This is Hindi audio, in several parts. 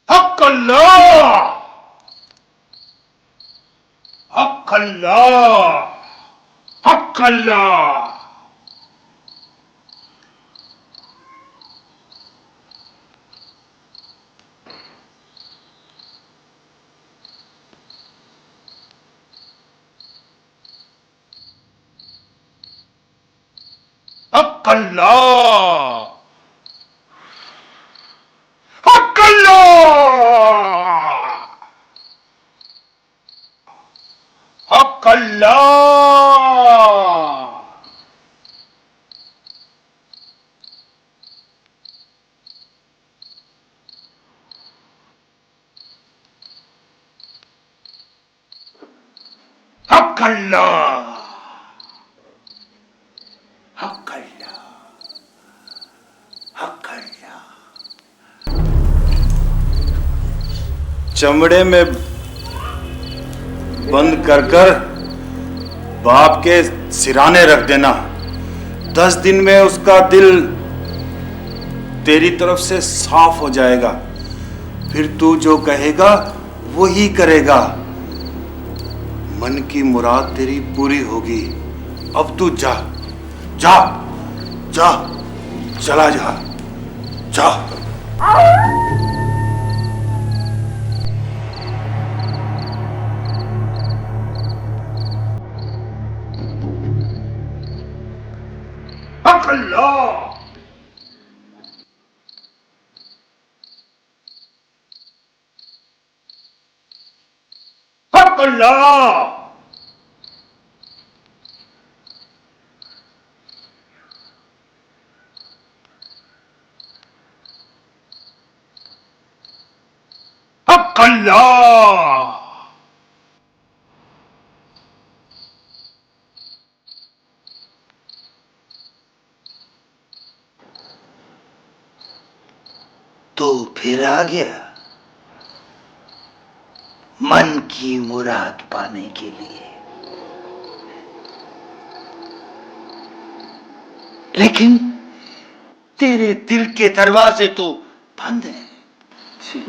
हक अल्लाह, हक अल्लाह, हक अल्लाह। हक अल्लाह, हक अल्लाह, हक अल्लाह। हक अल्लाह, हक अल्लाह, हक अल्लाह। चमड़े में बंद कर कर बाप के सिराने रख देना। 10 दिन में उसका दिल तेरी तरफ से साफ हो जाएगा। फिर तू जो कहेगा वो ही करेगा। मन की मुराद तेरी पूरी होगी। अब तू जा जा जा, चला जा जा। हक अल्लाह, हक अल्लाह, हक अल्लाह। तो फिर आ गया मन की मुराद पाने के लिए। लेकिन तेरे दिल के दरवाजे तो बंद हैं। जी,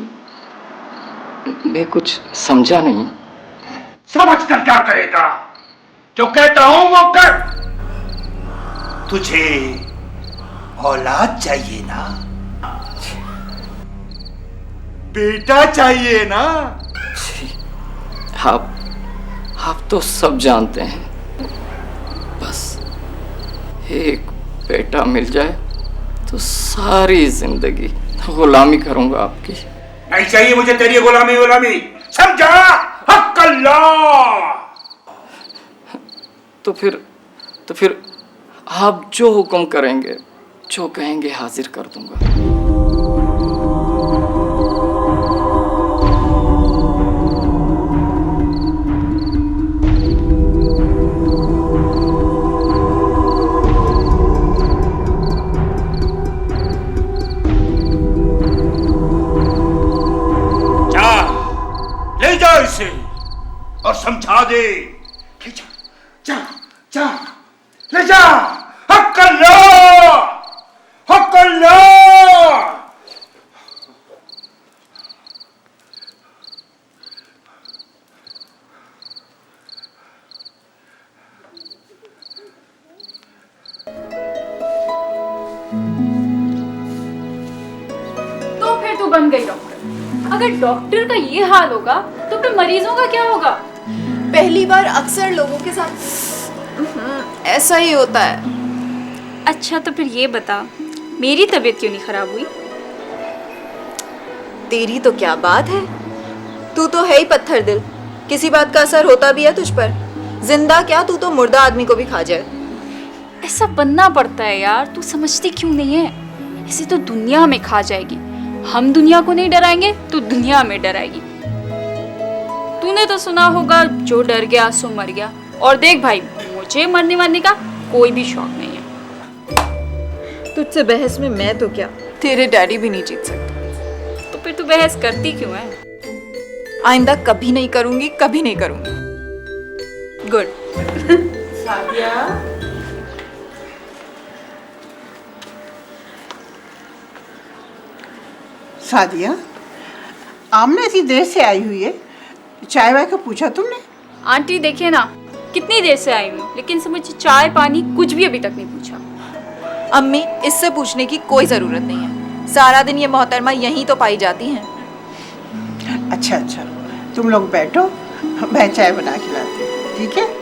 मैं कुछ समझा नहीं। समझ कर क्या करेगा? जो कहता हूं वो कर। तुझे औलाद चाहिए ना, बेटा चाहिए ना। जी, आप तो सब जानते हैं। बस एक बेटा मिल जाए तो सारी जिंदगी गुलामी करूंगा आपकी। नहीं चाहिए मुझे तेरी गुलामी गुलामी, समझा? हक अल्लाह। तो फिर आप जो हुक्म करेंगे, जो कहेंगे हाजिर कर दूंगा। ले जा इसे और समझा दे। ले जा जा जा, ले जा। हक अल्लाह, हक अल्लाह। तो फिर तू बन गई डॉक्टर। अगर डॉक्टर का ये हाल होगा तो फिर मरीजों का क्या होगा? पहली बार अक्सर लोगों के साथ ऐसा ही होता है। अच्छा तो फिर ये बता, मेरी तबीयत क्यों नहीं खराब हुई? तेरी तो क्या बात है, तू तो है ही पत्थर दिल। किसी बात का असर होता भी है तुझ पर? जिंदा क्या, तू तो मुर्दा आदमी को भी खा जाए। ऐसा बनना पड़ता है यार, तू समझती क्यों नहीं है? ऐसे तो दुनिया हमें खा जाएगी। हम दुनिया को नहीं डराएंगे तो दुनिया हमें डराएगी। तूने तो सुना होगा, जो डर गया सो मर गया। और देख भाई, मुझे मरने का कोई भी शौक नहीं है। तुझसे बहस में मैं तो क्या, तेरे डैडी भी नहीं जीत सकते। तो फिर तू बहस करती क्यों है? आइंदा कभी नहीं करूंगी, कभी नहीं करूंगी। गुड। सादिया, आमना इतनी देर से आई हुई है, चाय वाय का पूछा तुमने? आंटी देखिए ना, कितनी देर से आई हूँ, लेकिन से मुझे चाय पानी कुछ भी अभी तक नहीं पूछा। अम्मी, इससे पूछने की कोई जरूरत नहीं है। सारा दिन ये मोहतरमा यहीं तो पाई जाती हैं। अच्छा अच्छा, तुम लोग बैठो, मैं चाय बना के लाती हूँ, ठीक है?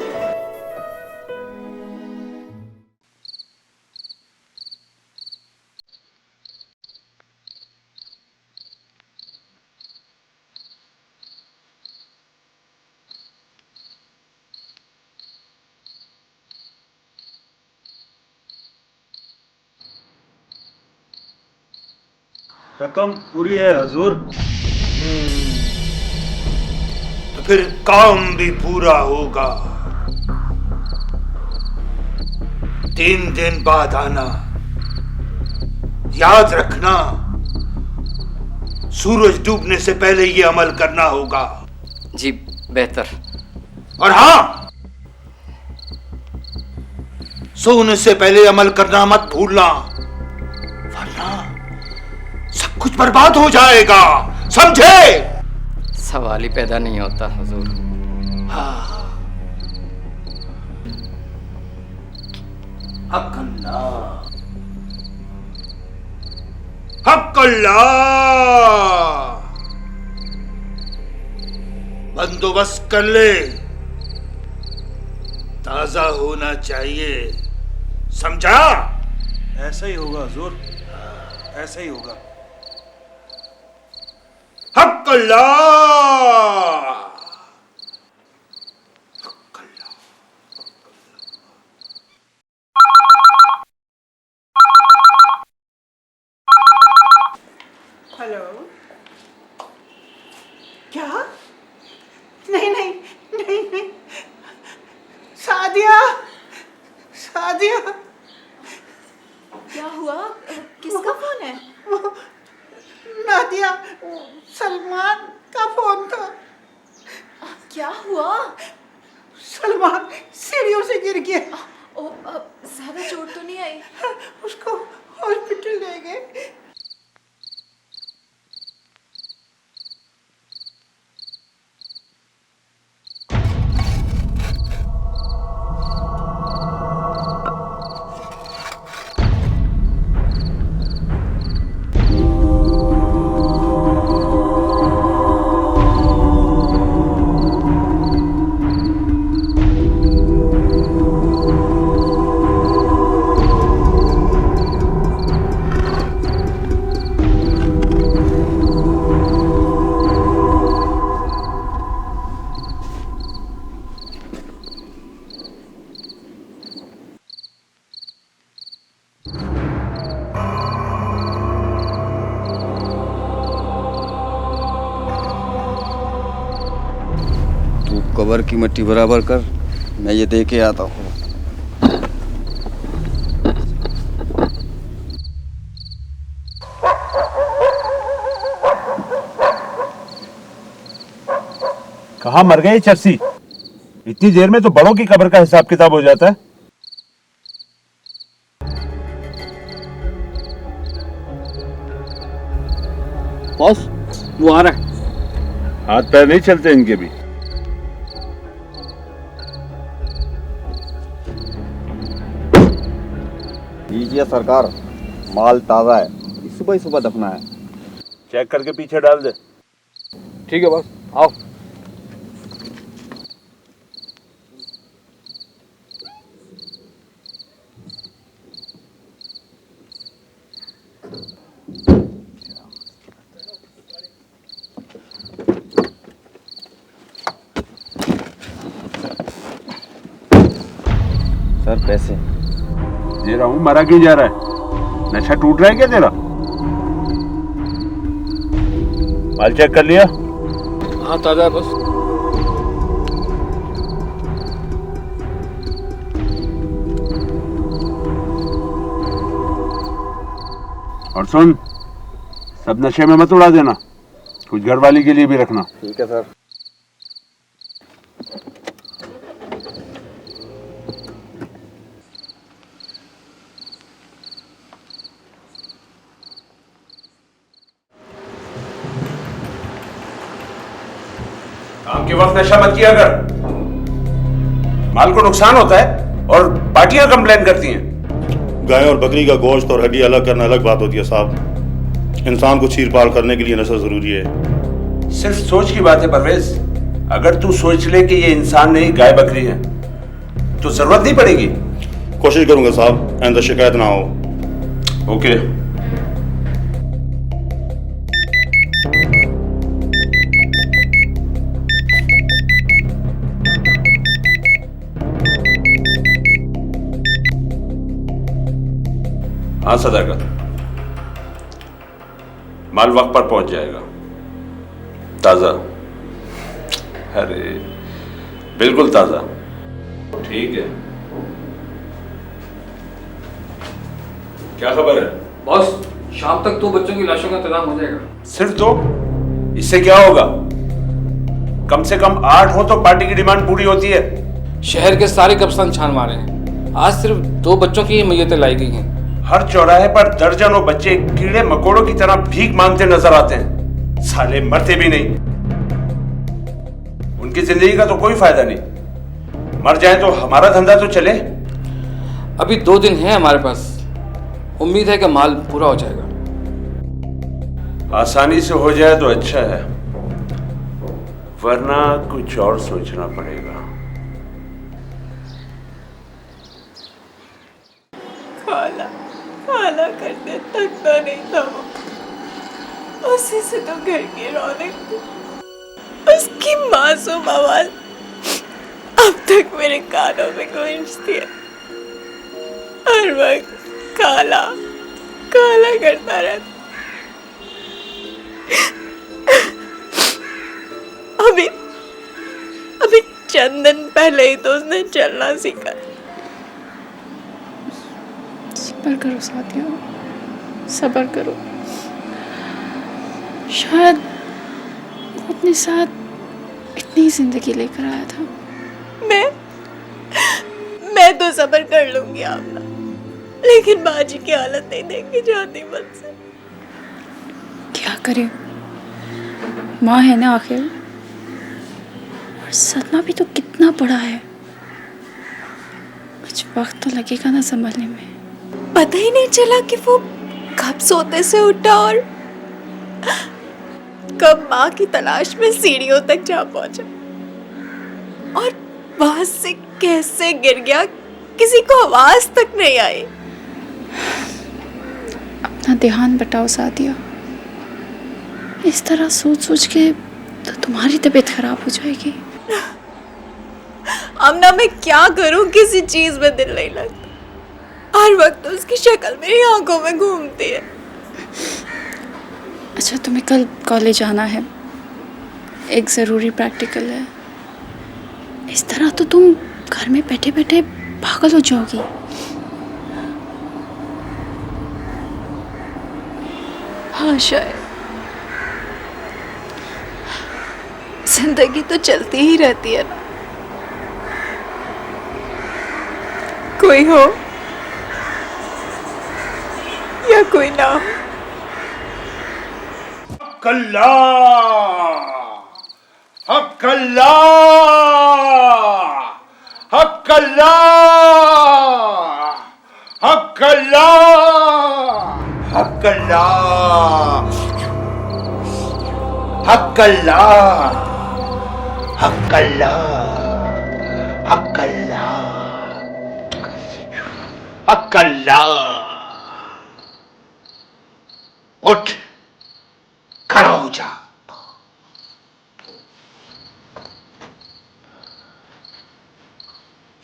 रकम पूरी है हजूर। तो फिर काम भी पूरा होगा। 3 दिन बाद आना। याद रखना, सूरज डूबने से पहले ये अमल करना होगा। जी बेहतर। और हाँ, सोने से पहले अमल करना मत भूलना, वरना सब कुछ बर्बाद हो जाएगा, समझे? सवाल ही पैदा नहीं होता हुजूर। हक्कल्ला, हक्कल्ला। बंदोबस्त कर ले, ताजा होना चाहिए, समझा? ऐसा ही होगा हजूर, ऐसा ही होगा। हक्कल्ला, हक्कल्ला। हेलो, क्या? नहीं नहीं नहीं नहीं, सादिया, सादिया। क्या हुआ? किसका फोन है? नादिया, सलमान का फोन था। क्या हुआ? सलमान सीढ़ियों से गिर गया, ज्यादा चोट तो नहीं आई? उसको हॉस्पिटल ले गए। कबर की मिट्टी बराबर कर, मैं ये दे के आता हूँ। कहाँ मर गए चर्सी? इतनी देर में तो बड़ों की कब्र का हिसाब किताब हो जाता है। बॉस, वो आ रहा है। हाथ पैर नहीं चलते इनके भी। लीजिए सरकार, माल ताजा है, सुबह ही सुबह दफना है। चेक करके पीछे डाल दे। ठीक है बॉस, आओ। पैसे। दे रहा हूँ, मरा क्यों जा रहा है? नशा टूट रहा है क्या तेरा? माल चेक कर लिया? हाँ ताज़ा है बस। और सुन, सब नशे में मत उड़ा देना, कुछ घर वाली के लिए भी रखना। ठीक है सर। काम के वक्त नशा मत किया कर, माल को नुकसान होता है और पार्टियां कंप्लेन करती हैं। गाय और बकरी का गोश्त और हड्डी अलग करना अलग बात होती है साहब। इंसान को चीर पार करने के लिए नशा जरूरी है। सिर्फ सोच की बात है परवेज। अगर तू सोच ले कि ये इंसान नहीं गाय बकरी है तो जरूरत नहीं पड़ेगी। कोशिश करूंगा साहब, आइंदा शिकायत ना हो। ओके। हाँ सदाकत, माल वक्त पर पहुंच जाएगा, ताजा। अरे बिल्कुल ताजा। ठीक है। क्या खबर है? बॉस, शाम तक 2 बच्चों की लाशों का इंतजाम हो जाएगा। सिर्फ 2? इससे क्या होगा? कम से कम 8 हो तो पार्टी की डिमांड पूरी होती है। शहर के सारे कब्रिस्तान छान मारे हैं, आज सिर्फ 2 बच्चों की ही मैयतें लाई गई हैं। हर चौराहे पर दर्जनों बच्चे कीड़े मकोड़ों की तरह भीख मांगते नजर आते हैं, साले मरते भी नहीं। उनकी जिंदगी का तो कोई फायदा नहीं, मर जाए तो हमारा धंधा तो चले। अभी 2 दिन है हमारे पास, उम्मीद है कि माल पूरा हो जाएगा। आसानी से हो जाए तो अच्छा है, वरना कुछ और सोचना पड़ेगा। खाला खाला करने तक तो नहीं था वो, उसी से तो घर की रौनक थी। उसकी मासूम आवाज अब तक मेरे कानों में गूंजती है। हर वक्त काला काला करता रहता। अभी अभी चंद दिन पहले ही तो उसने चलना सीखा। सब्र करो साथियों, सब्र करो। शायद वो अपने साथ इतनी जिंदगी लेकर आया था। मैं तो सब्र कर लूंगी आपना, लेकिन बाजी की हालत नहीं देखी जाती मुझसे। क्या करे, माँ है ना आखिर, और सदमा भी तो कितना बड़ा है। कुछ वक्त तो लगेगा ना संभलने में। पता ही नहीं चला कि वो कब सोते से उठा और कब माँ की तलाश में सीढ़ियों तक जा पहुंचा, और वहां से कैसे गिर गया, किसी को आवाज तक नहीं आई। अपना ध्यान बटाओ सादिया, इस तरह सोच सोच के तो तुम्हारी तबीयत खराब हो जाएगी। अमना मैं क्या करूं, किसी चीज में दिल नहीं लगता। हर वक्त उसकी शक्ल मेरी आंखों में घूमती है। अच्छा, तुम्हें कल कॉलेज आना है, एक ज़रूरी प्रैक्टिकल है। इस तरह तो तुम घर में बैठे बैठे पागल हो जाओगी। हाँ शायद। जिंदगी तो चलती ही रहती है ना, कोई हो या कोई ना हो। हक्कल्ला, हक्कल्ला, हक्कल्ला, हक्कल्ला, हक्कल्ला, हक्कल्ला, हक्कल्ला, हक्कल्ला, हक्कल्ला। उठ, खड़ा हो जा।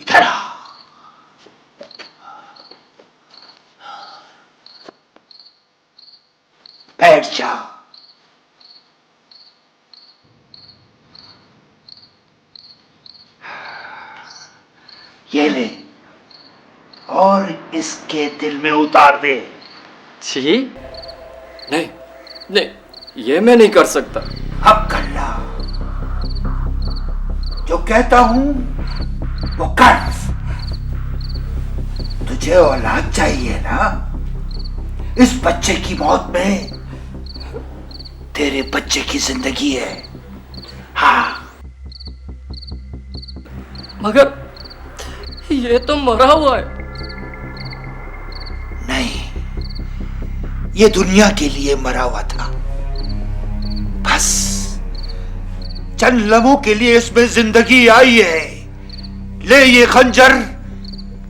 इधर आ। बैठ जा। ये ले और इसके दिल में उतार दे। जी नहीं नहीं, ये मैं नहीं कर सकता। अब कर ला, जो कहता हूं वो कर। तुझे औलाद चाहिए ना? इस बच्चे की मौत में तेरे बच्चे की जिंदगी है। हाँ, मगर ये तो मरा हुआ है। नहीं, ये दुनिया के लिए मरा हुआ था। बस चंद लम्हों के लिए इसमें जिंदगी आई है। ले ये खंजर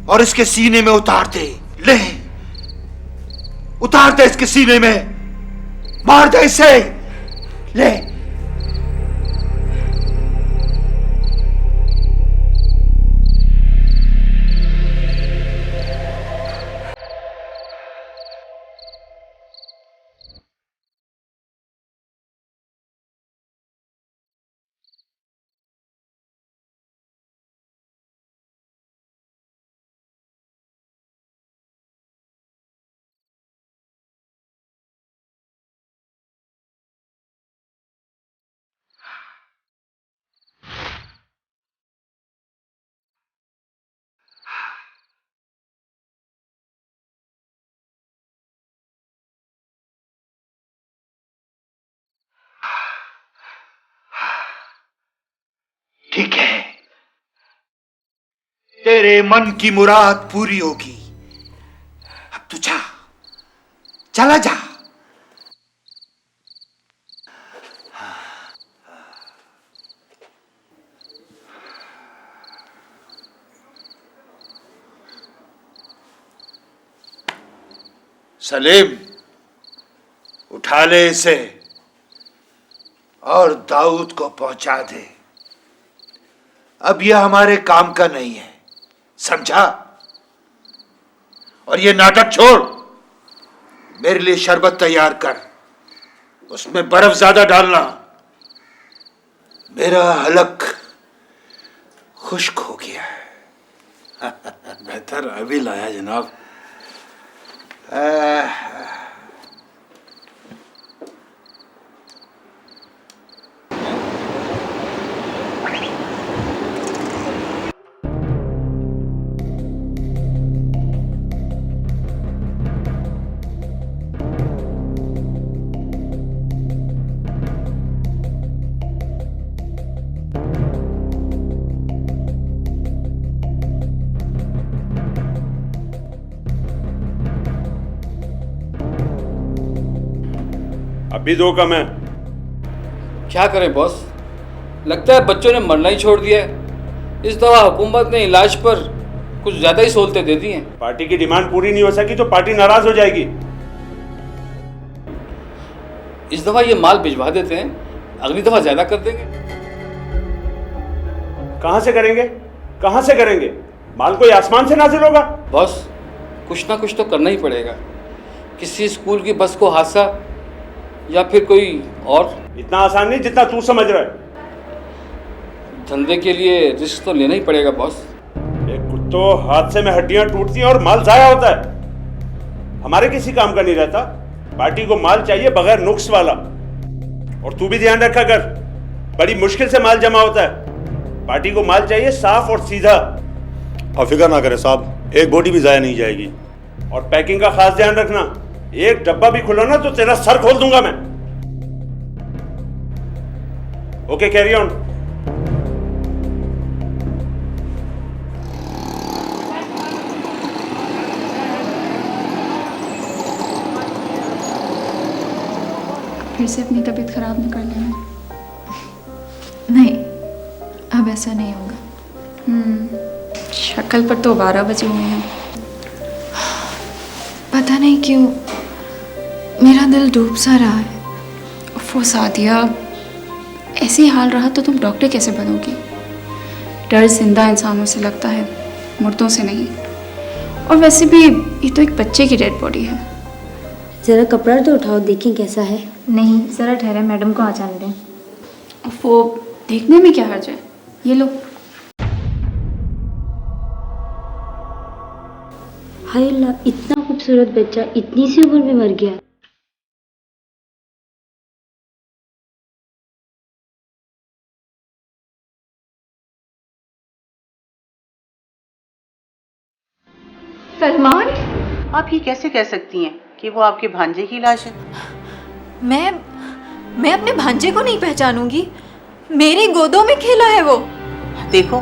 और इसके सीने में उतार दे। ले, उतार दे इसके सीने में, मार दे इसे। ले। ठीक है, तेरे मन की मुराद पूरी होगी। अब तू जा, चला जा। सलीम, उठा ले इसे और दाऊद को पहुंचा दे। अब यह हमारे काम का नहीं है, समझा? और ये नाटक छोड़, मेरे लिए शरबत तैयार कर। उसमें बर्फ ज्यादा डालना। मेरा हलक खुश्क हो गया है। बेहतर अभी लाया जनाब। अभी दो कम है। क्या करें बॉस, लगता है बच्चों ने मरना ही छोड़ दिया है। इस दफा हुकूमत ने इलाज पर कुछ ज्यादा ही सहूलतें दे दी हैं। पार्टी की डिमांड पूरी नहीं हो सकी तो पार्टी नाराज हो जाएगी। इस दफा ये माल भिजवा देते हैं, अगली दफा ज्यादा कर देंगे। कहां से करेंगे, कहां से करेंगे? माल कोई आसमान से नाजिल होगा? बॉस, कुछ ना कुछ तो करना ही पड़ेगा। किसी स्कूल की बस को हादसा या फिर कोई और। इतना आसान नहीं जितना तू समझ रहा है। धंधे के लिए रिस्क तो लेना ही पड़ेगा बॉस। एक कुत्तो हादसे में हड्डियां टूटती हैं और माल जाया होता है। हमारे किसी काम का नहीं रहता। पार्टी को माल चाहिए बगैर नुक्स वाला। और तू भी ध्यान रखा कर, बड़ी मुश्किल से माल जमा होता है। पार्टी को माल चाहिए साफ और सीधा। और फिक्र ना करें साहब, एक बोटी भी जाया नहीं जाएगी। और पैकिंग का खास ध्यान रखना, एक डब्बा भी खुला ना तो तेरा सर खोल दूंगा मैं। Okay, carry on. फिर से अपनी तबीयत खराब नहीं कर लेना। नहीं, अब ऐसा नहीं होगा। शक्ल पर तो 12 बजे हुए हैं। पता नहीं क्यों मेरा दिल डूब सा रहा है। वो सादिया, ऐसे ही हाल रहा तो तुम डॉक्टर कैसे बनोगी? डर जिंदा इंसानों से लगता है, मुर्दों से नहीं। और वैसे भी ये तो एक बच्चे की डेड बॉडी है। जरा कपड़ा तो उठाओ, देखें कैसा है। नहीं, ज़रा ठहरे, मैडम को आ जाने दें। वो देखने में क्या हर्ज है, ये लो। हाय अल्लाह, इतना खूबसूरत बच्चा इतनी सी उम्र में मर गया। सलमान, आप ये कैसे कह सकती हैं कि वो आपके भांजे की लाश है? मैं अपने भांजे को नहीं पहचानूंगी? मेरी गोदों में खेला है वो। देखो,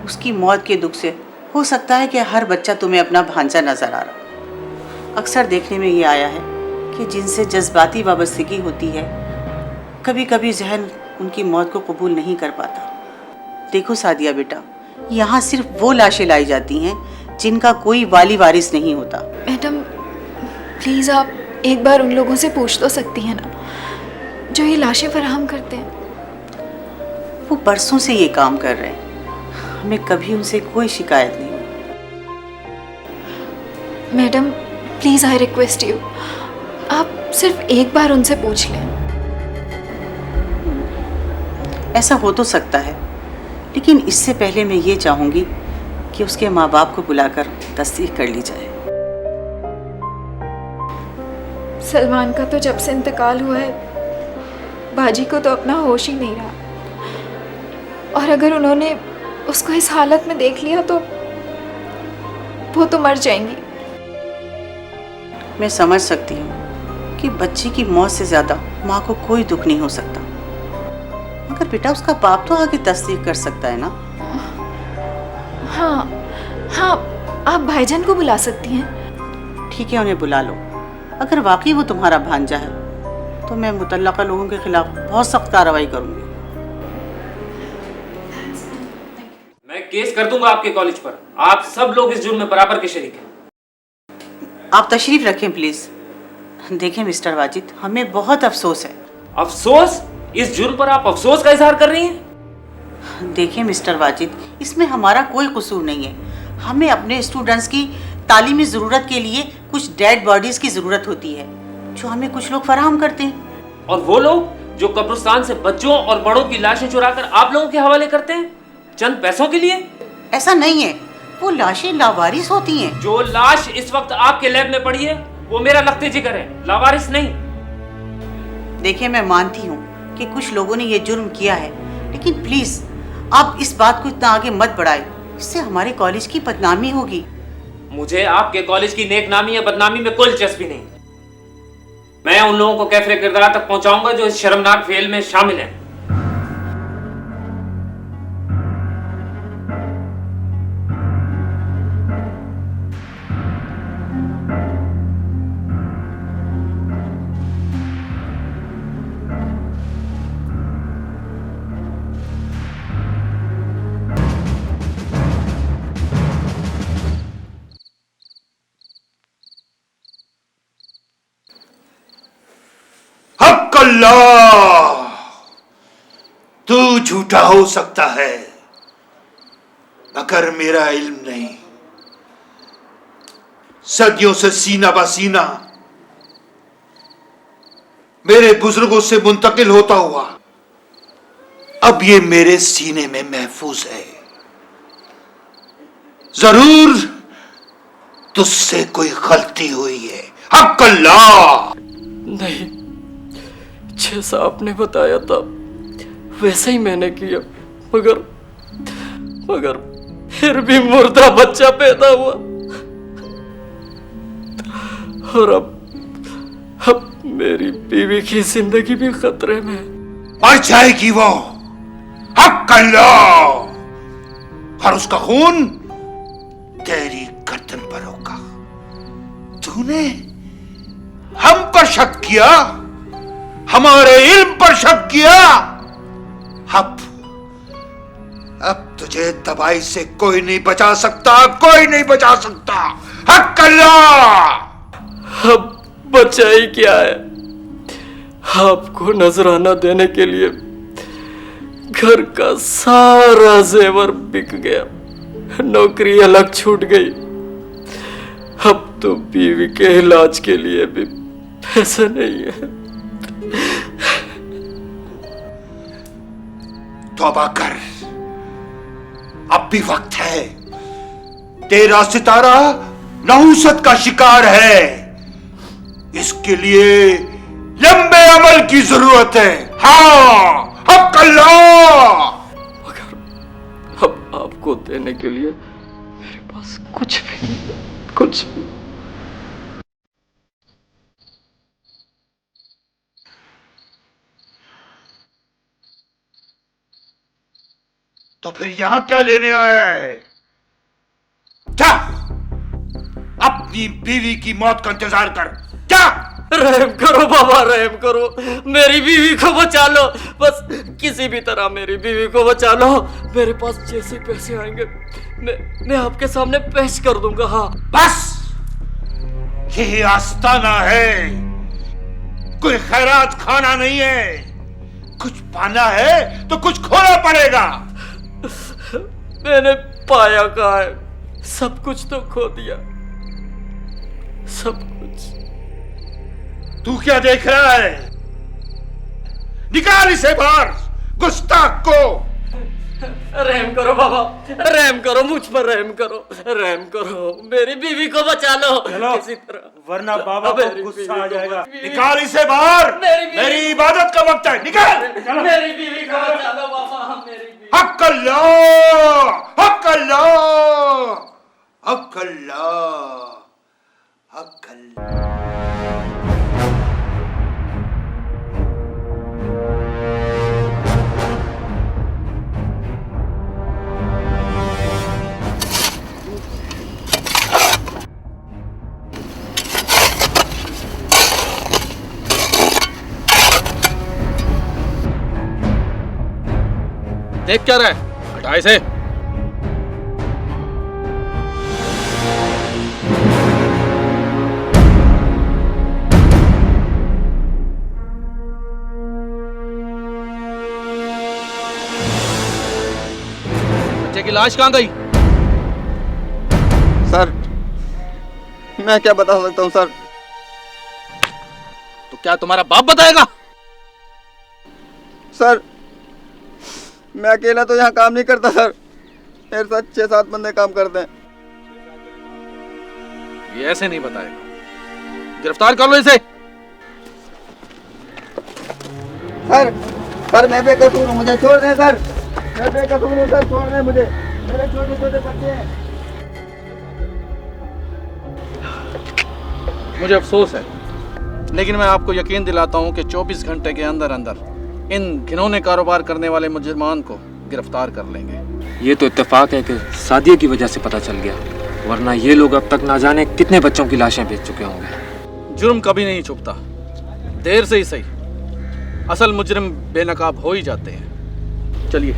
उसकी मौत के दुख से हो सकता है कि हर बच्चा तुम्हें अपना भांजा नजर आ रहा। अक्सर देखने में ये आया है कि जिनसे जज्बाती वाबस्तगी होती है, कभी कभी जहन उनकी मौत को कबूल नहीं कर पाता। देखो सादिया बेटा, यहाँ सिर्फ वो लाशें लाई जाती हैं जिनका कोई वाली वारिस नहीं होता। मैडम प्लीज़ आप एक बार उन लोगों से पूछ तो सकती हैं ना, जो ये लाशें फराहम करते हैं। वो बरसों से ये काम कर रहे हैं, हमें कभी उनसे कोई शिकायत नहीं। Madam please I request you, आप सिर्फ एक बार उनसे पूछ लें। ऐसा हो तो सकता है, लेकिन इससे पहले मैं ये चाहूँगी कि उसके माँ बाप को बुलाकर तस्दीक कर ली जाए। सलमान का तो जब से इंतकाल हुआ है, बाजी को तो अपना होश ही नहीं रहा, और अगर उन्होंने उसको इस हालत में देख लिया तो वो तो मर जाएंगी। मैं समझ सकती हूँ कि बच्चे की मौत से ज़्यादा माँ को कोई दुख नहीं हो सकता, मगर बेटा उसका बाप तो आगे तस्दीक कर सकता है ना। हाँ, आप भाईजान को बुला सकती हैं। ठीक है, उन्हें बुला लो। अगर वाकई वो तुम्हारा भांजा है तो मैं मुतल्लका लोगों के खिलाफ बहुत सख्त कार्रवाई करूंगी। मैं केस कर दूंगा आपके कॉलेज पर। आप सब लोग इस जुर्म में बराबर के शरीक हैं। आप तशरीफ रखें प्लीज। देखें मिस्टर वाजिद, हमें बहुत अफसोस है। अफसोस? इस जुर्म पर आप अफसोस का इजहार कर रही हैं? देखिए मिस्टर वाजिद, इसमें हमारा कोई कसूर नहीं है। हमें अपने स्टूडेंट्स की तालीमी ज़रूरत के लिए कुछ डेड बॉडीज़ की ज़रूरत होती है, जो हमें कुछ लोग फराहम करते हैं। और वो लोग जो कब्रिस्तान से बच्चों और बड़ों की लाशें चुराकर आप लोगों के हवाले करते हैं चंद पैसों के लिए? ऐसा नहीं है, वो लाशें लावारिस होती हैं। जो लाश इस वक्त आपके लैब में पड़ी है वो मेरा लख्ते जिगर है, लावारिस नहीं। देखिए, मैं मानती हूँ कि कुछ लोगों ने ये जुर्म किया है, लेकिन प्लीज आप इस बात को इतना आगे मत बढ़ाएं, इससे हमारे कॉलेज की बदनामी होगी। मुझे आपके कॉलेज की नेकनामी या बदनामी में कोई दिलचस्पी नहीं। मैं उन लोगों को कैफरे किरदार तक पहुंचाऊंगा जो इस शर्मनाक फेल में शामिल हैं। अल्लाह, तू झूठा हो सकता है मगर मेरा इल्म नहीं। सदियों से सीना बसीना मेरे बुजुर्गों से मुंतकिल होता हुआ अब ये मेरे सीने में महफूज है। जरूर तुझसे कोई गलती हुई है। हक अल्लाह। नहीं, जैसा आपने बताया था वैसे ही मैंने किया, मगर फिर भी मुर्दा बच्चा पैदा हुआ और अब मेरी बीवी की जिंदगी भी खतरे में। मर जाएगी वो। हक अल्लाह। और उसका खून तेरी गर्दन पर होगा। तूने हम पर शक किया, हमारे इल्म पर शक किया। अब तुझे तबाही से कोई नहीं बचा सकता, कोई नहीं बचा सकता। हक अल्लाह। अब बचा ही क्या है? आपको नजराना देने के लिए घर का सारा जेवर बिक गया, नौकरी अलग छूट गई। अब तो बीवी के इलाज के लिए भी पैसे नहीं है। तौबा कर, अब भी वक्त है। तेरा सितारा नहुसत का शिकार है। इसके लिए लंबे अमल की जरूरत है। हाँ, हक अल्लाह। मगर अब आपको देने के लिए मेरे पास कुछ भी नहीं, कुछ भी। तो फिर यहां क्या लेने आया है? जा, अपनी बीवी की मौत का इंतजार कर। जा। रहम करो बाबा, रहम करो, मेरी बीवी को बचा लो। बस किसी भी तरह मेरी बीवी को बचा लो। मेरे पास जैसे पैसे आएंगे मैं आपके सामने पेश कर दूंगा। हाँ बस, यही आस्ताना है, कोई खैरात खाना नहीं है। कुछ पाना है तो कुछ खोना पड़ेगा। मैंने पाया कहाँ है? सब कुछ तो खो दिया, सब कुछ। तू क्या देख रहा है? निकाल इसे बाहर, गुस्ताख को। रहम करो बाबा, रहम करो, मुझ पर रहम करो, रहम करो, मेरी बीवी को बचा लो किसी तरह, वरना बाबा को गुस्सा आ जाएगा। निकाल इसे बाहर, मेरी इबादत का वक्त है। निकाल। मेरी बीवी को बचा लो बाबा, मेरी बीवी। हक अल्लाह, हक अल्लाह, हक अल्लाह, हक अल्लाह। देख क्या रहा है? हटा इसे। बच्चे की लाश कहाँ गई? सर, मैं क्या बता सकता हूँ सर? तो क्या तुम्हारा बाप बताएगा? सर, मैं अकेला तो यहाँ काम नहीं करता सर, मेरे साथ 6-7 बंदे काम करते हैं। ये ऐसे नहीं बताएगा, गिरफ्तार कर लो इसे। सर मैं बेकसूर हूँ, मुझे छोड़ दें सर, मैं बेकसूर हूँ सर, छोड़ दें मुझे, मेरे छोटे छोटे बच्चे हैं। मुझे अफसोस है, लेकिन मैं आपको यकीन दिलाता हूँ कि 24 घंटे के अंदर अंदर इन घिनौने कारोबार करने वाले मुजरिमान को गिरफ्तार कर लेंगे। ये तो इत्तेफाक है कि सादिया की वजह से पता चल गया, वरना ये लोग अब तक ना जाने कितने बच्चों की लाशें बेच चुके होंगे। जुर्म कभी नहीं छुपता, देर से ही सही असल मुजरिम बेनकाब हो ही जाते हैं। चलिए।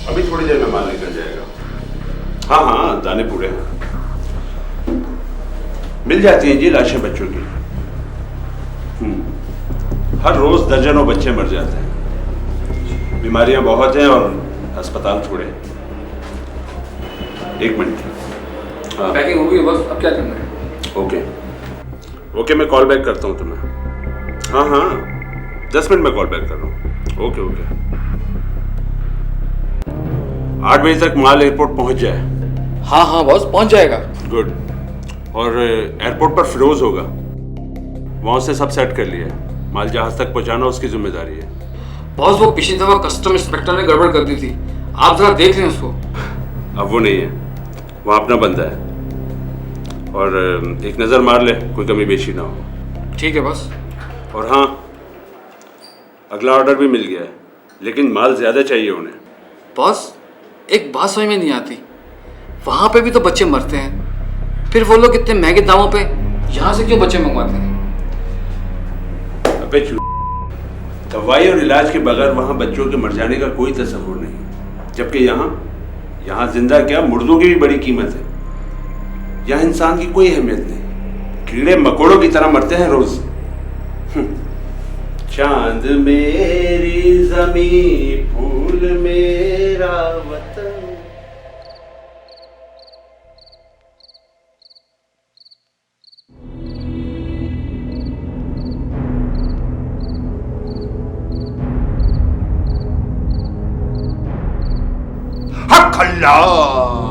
अभी थोड़ी देर में माल निकल जाएगा। हाँ, दाने पूरे हैं। मिल जाती हैं जी लाशें बच्चों की। हर रोज दर्जनों बच्चे मर जाते हैं, बीमारियां बहुत हैं और अस्पताल थोड़े। एक मिनट। हाँ, पैकिंग हो गई बस, अब क्या करना है? ओके, मैं कॉल बैक करता हूँ तुम्हें। हाँ, 10 मिनट में कॉल बैक कर रहा हूँ। ओके। 8 बजे तक माल एयरपोर्ट पहुंच जाए। हाँ बॉस, पहुंच जाएगा। गुड। और एयरपोर्ट पर फिरोज होगा, वहां से सब सेट कर लिया है। माल जहाज तक पहुंचाना उसकी जिम्मेदारी है। बॉस, वो पिछली दफा कस्टम इंस्पेक्टर ने गड़बड़ कर दी थी, आप जरा देख लें उसको। अब वो नहीं है, वहाँ अपना बंदा है, और एक नज़र मार ले, कोई कमी बेशी ना हो। ठीक है बॉस। और हाँ, अगला ऑर्डर भी मिल गया है, लेकिन माल ज़्यादा चाहिए उन्हें। बॉस, एक बात समझ में नहीं आती, वहाँ पे भी तो बच्चे मरते हैं, फिर वो लोग इतने महंगे दामों पे यहाँ से क्यों बच्चे मंगवाते हैं? अबे दवाई और इलाज के बगैर वहाँ बच्चों के मर जाने का कोई तस्वुर नहीं, जबकि यहाँ जिंदा क्या, मुर्दों की भी बड़ी कीमत है। यहाँ इंसान की कोई अहमियत नहीं, कीड़े मकोड़ों की तरह मरते हैं रोज। चांद मेरी ज़मीं, फूल मेरा वतन। हक अल्लाह।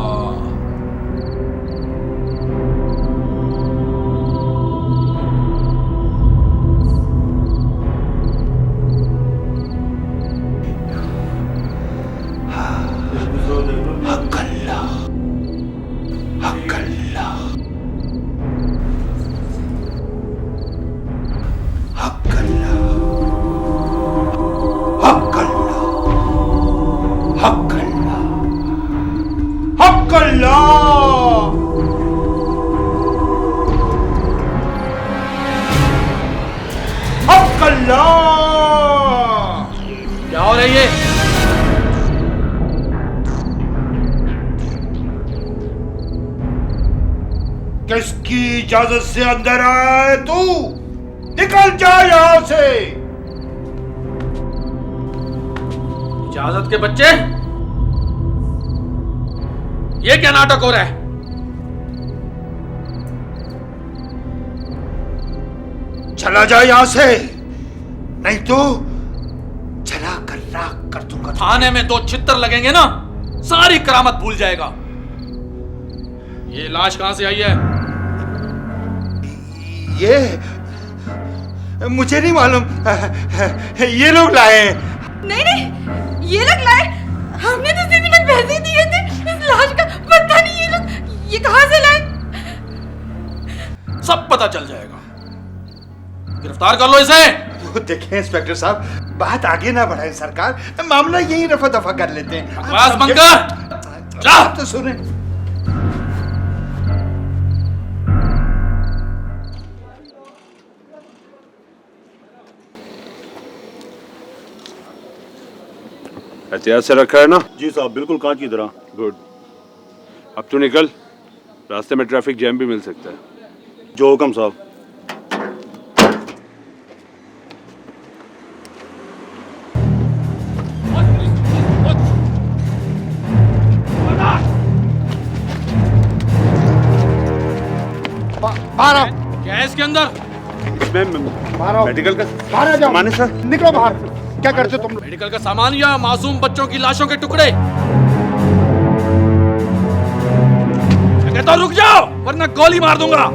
क्या हो रही है? किसकी इजाजत से अंदर आए तू? निकल जा यहां से। इजाजत के बच्चे, ये क्या नाटक हो रहा है? चला जा यहां से, नहीं तो जला कर राख कर दूंगा। थाने में 2 छित्तर लगेंगे ना, सारी करामत भूल जाएगा। ये लाश कहां से आई है? ये मुझे नहीं मालूम, ये लोग लाए। नहीं नहीं, ये लोग लाए। हमने तो सिर्फ पैसे दिए थे। इस लाश का पता नहीं ये लोग ये कहां से लाए। सब पता चल जाएगा। गिरफ्तार कर लो इसे। देखिए इंस्पेक्टर साहब, बात आगे ना बढ़ाएं सरकार, मामला यही रफा दफा कर लेते हैं। बकवास बंद कर, जा। तो सुने, एहतियात से रखा है ना? जी साहब, बिल्कुल कांच की तरह। गुड। अब तू निकल, रास्ते में ट्रैफिक जैम भी मिल सकता है। जो हुक्म साहब। बाहर आओ। क्या है इसके अंदर? बाहर आओ। मेडिकल का बाहर आ जाओ। माने सर, निकलो बाहर। क्या करते तुम लोग? मेडिकल का सामान या मासूम बच्चों की लाशों के टुकड़े? मैं कहता हूं रुक जाओ, वरना गोली मार दूंगा।